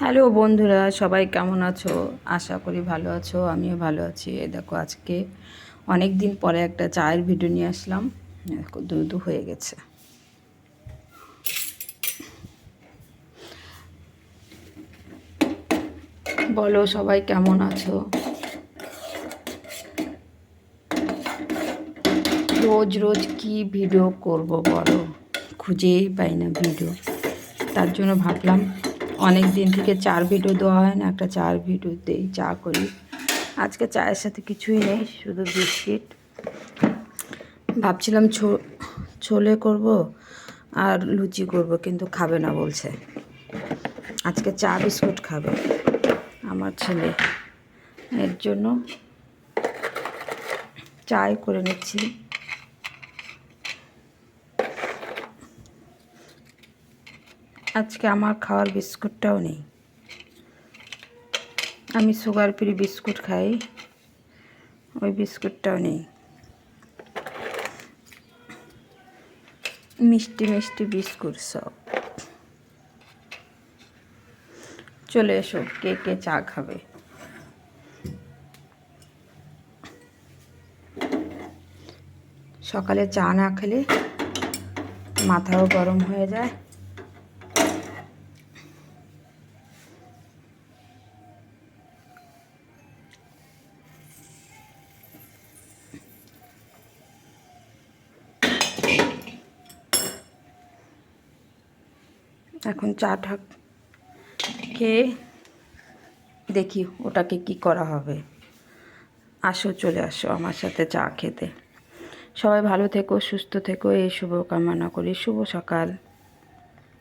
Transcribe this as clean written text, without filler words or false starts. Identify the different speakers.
Speaker 1: Hello বন্ধুরা, সবাই কেমন আছো? আশা করি ভালো আছো। আমিও ভালো আছি। এই দেখো, আজকে অনেক দিন পরে একটা চায়ের ভিডিও নিয়ে আসলাম। দেখো, দুধ হয়ে গেছে। বলো সবাই কেমন আছো? রোজ রোজ কি ভিডিও করব বলো, খুঁজেই পাই না ভিডিও। তার জন্য ভাবলাম অনেক দিন থেকে চার ভিডিও দেওয়া হয় না, একটা চার ভিডিও দেই, চা করি। আজকে চায়ের সাথে কিছুই নেই, শুধু বিস্কিট। ভাবছিলাম ছোলে করব আর লুচি করব, কিন্তু খাবে না বলছে। আজকে চা বিস্কুট খাবে আমার ছেলে, এর জন্য চাই করে নিচ্ছি। আজকে আমার খাওয়ার বিস্কুটটাও নেই। আমি সুগার ফ্রি বিস্কুট খাই, ওই বিস্কুটটাও নেই। মিষ্টি মিষ্টি বিস্কুট সব। চলে এসো, কে কে চা খাবে। সকালে চা না খেলে মাথাও গরম হয়ে যায়। এখন চাটা খেয়ে দেখি ওটাকে কি করা হবে। আসো, চলে আসো আমার সাথে চা খেতে। সবাই ভালো থেকো, সুস্থ থেকো, এই শুভ কামনা করি। শুভ সকাল।